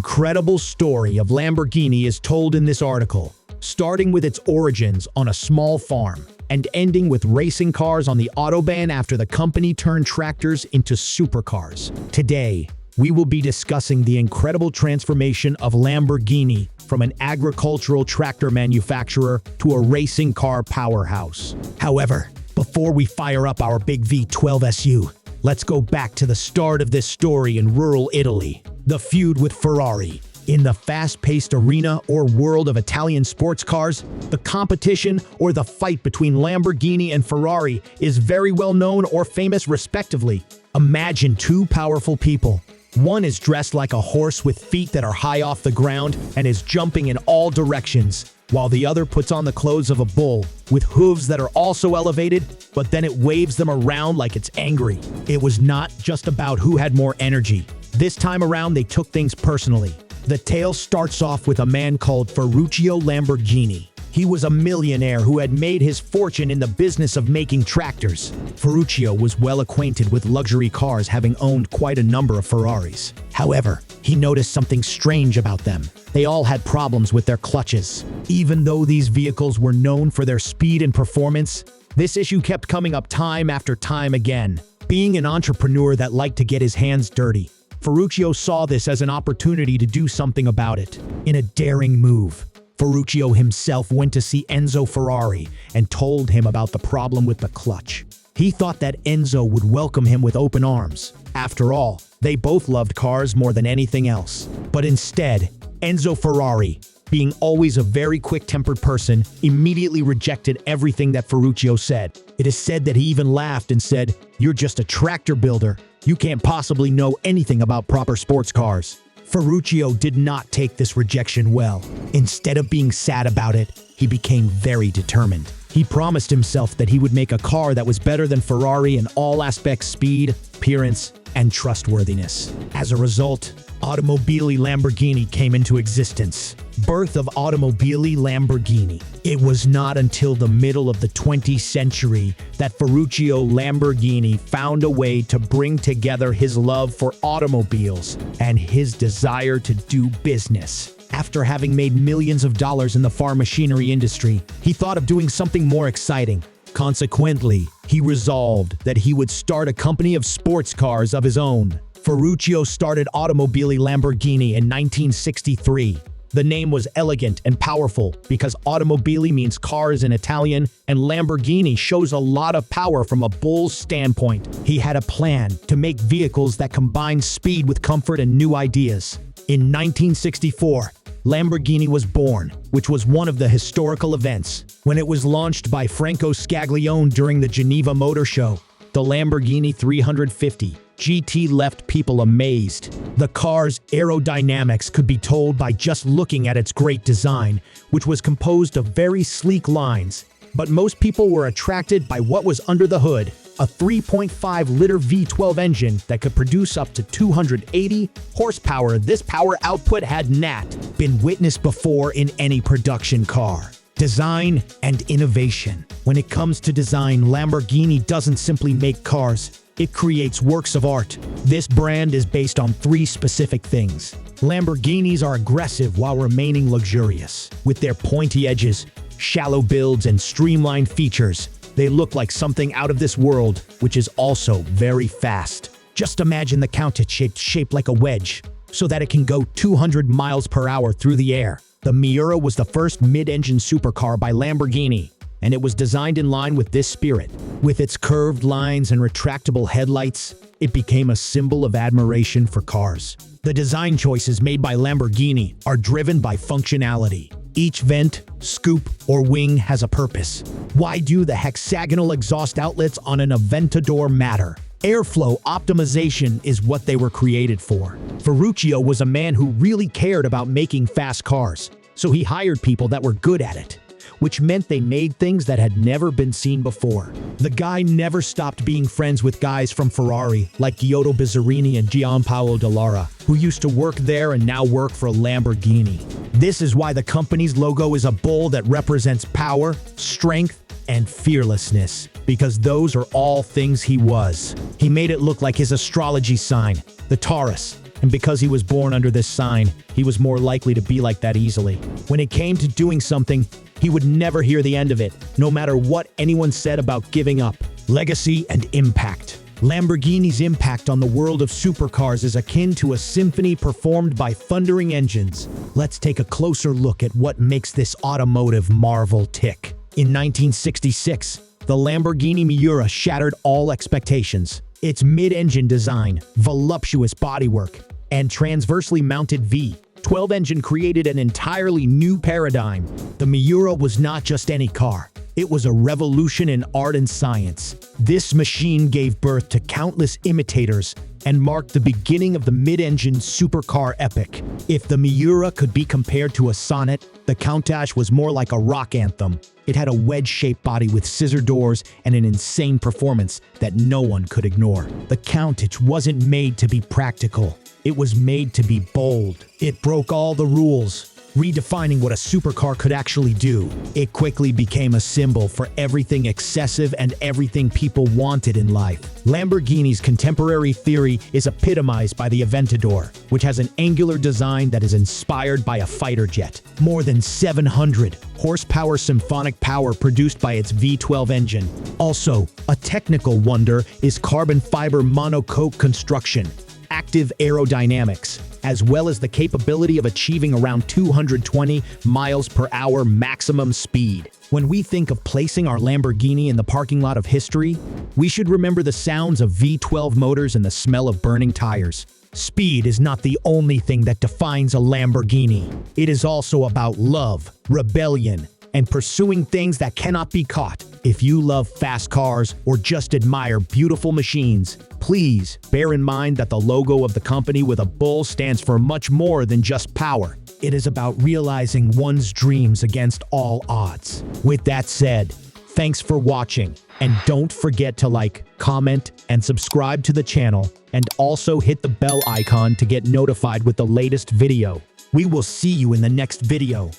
incredible story of Lamborghini is told in this article, starting with its origins on a small farm and ending with racing cars on the Autobahn after the company turned tractors into supercars. Today, we will be discussing the incredible transformation of Lamborghini from an agricultural tractor manufacturer to a racing car powerhouse. However, before we fire up our big V12 SU, let's go back to the start of this story in rural Italy, the feud with Ferrari. In the fast-paced arena or world of Italian sports cars, the competition or the fight between Lamborghini and Ferrari is very well known or famous respectively. Imagine two powerful people. One is dressed like a horse with feet that are high off the ground and is jumping in all directions, while the other puts on the clothes of a bull with hooves that are also elevated, but then it waves them around like it's angry. It was not just about who had more energy. This time around, they took things personally. The tale starts off with a man called Ferruccio Lamborghini. He was a millionaire who had made his fortune in the business of making tractors. Ferruccio was well acquainted with luxury cars, having owned quite a number of Ferraris. However, he noticed something strange about them. They all had problems with their clutches. Even though these vehicles were known for their speed and performance, this issue kept coming up time after time again. Being an entrepreneur that liked to get his hands dirty, Ferruccio saw this as an opportunity to do something about it. In a daring move, Ferruccio himself went to see Enzo Ferrari and told him about the problem with the clutch. He thought that Enzo would welcome him with open arms. After all, they both loved cars more than anything else. But instead, Enzo Ferrari, being always a very quick-tempered person, immediately rejected everything that Ferruccio said. It is said that he even laughed and said, "You're just a tractor builder. You can't possibly know anything about proper sports cars." Ferruccio did not take this rejection well. Instead of being sad about it, he became very determined. He promised himself that he would make a car that was better than Ferrari in all aspects: speed, appearance, and trustworthiness. As a result, Automobili Lamborghini came into existence. Birth of Automobili Lamborghini. It was not until the middle of the 20th century that Ferruccio Lamborghini found a way to bring together his love for automobiles and his desire to do business. After having made millions of dollars in the farm machinery industry, he thought of doing something more exciting. Consequently, he resolved that he would start a company of sports cars of his own. Ferruccio started Automobili Lamborghini in 1963. The name was elegant and powerful because automobili means cars in Italian, and Lamborghini shows a lot of power from a bull's standpoint. He had a plan to make vehicles that combine speed with comfort and new ideas. In 1964, Lamborghini was born, which was one of the historical events. When it was launched by Franco Scaglione during the Geneva Motor Show, the Lamborghini 350 GT left people amazed. The car's aerodynamics could be told by just looking at its great design, which was composed of very sleek lines. But most people were attracted by what was under the hood, a 3.5-liter V12 engine that could produce up to 280 horsepower. This power output had not been witnessed before in any production car. Design and innovation. When it comes to design, Lamborghini doesn't simply make cars. It creates works of art. This brand is based on three specific things. Lamborghinis are aggressive while remaining luxurious. With their pointy edges, shallow builds, and streamlined features, they look like something out of this world, which is also very fast. Just imagine the Countach shaped like a wedge, so that it can go 200 miles per hour through the air. The Miura was the first mid-engine supercar by Lamborghini, and it was designed in line with this spirit. With its curved lines and retractable headlights, it became a symbol of admiration for cars. The design choices made by Lamborghini are driven by functionality. Each vent, scoop, or wing has a purpose. Why do the hexagonal exhaust outlets on an Aventador matter? Airflow optimization is what they were created for. Ferruccio was a man who really cared about making fast cars, so he hired people that were good at it, which meant they made things that had never been seen before. The guy never stopped being friends with guys from Ferrari, like Giotto Bizzarini and Gianpaolo Dallara, who used to work there and now work for Lamborghini. This is why the company's logo is a bull that represents power, strength, and fearlessness, because those are all things he was. He made it look like his astrology sign, the Taurus. And because he was born under this sign, he was more likely to be like that easily. When it came to doing something, he would never hear the end of it, no matter what anyone said about giving up. Legacy and impact. Lamborghini's impact on the world of supercars is akin to a symphony performed by thundering engines. Let's take a closer look at what makes this automotive marvel tick. In 1966, the Lamborghini Miura shattered all expectations. Its mid-engine design, voluptuous bodywork, and transversely mounted V12 engine created an entirely new paradigm. The Miura was not just any car. It was a revolution in art and science. This machine gave birth to countless imitators and marked the beginning of the mid-engine supercar epic. If the Miura could be compared to a sonnet, the Countach was more like a rock anthem. It had a wedge-shaped body with scissor doors and an insane performance that no one could ignore. The Countach wasn't made to be practical. It was made to be bold. It broke all the rules, redefining what a supercar could actually do. It quickly became a symbol for everything excessive and everything people wanted in life. Lamborghini's contemporary theory is epitomized by the Aventador, which has an angular design that is inspired by a fighter jet. More than 700 horsepower symphonic power produced by its V12 engine. Also, a technical wonder is carbon fiber monocoque construction, active aerodynamics, as well as the capability of achieving around 220 miles per hour maximum speed. When we think of placing our Lamborghini in the parking lot of history, we should remember the sounds of V12 motors and the smell of burning tires. Speed is not the only thing that defines a Lamborghini. It is also about love, rebellion, and pursuing things that cannot be caught. If you love fast cars or just admire beautiful machines, please bear in mind that the logo of the company with a bull stands for much more than just power. It is about realizing one's dreams against all odds. With that said, thanks for watching, and don't forget to like, comment, and subscribe to the channel, and also hit the bell icon to get notified with the latest video. We will see you in the next video.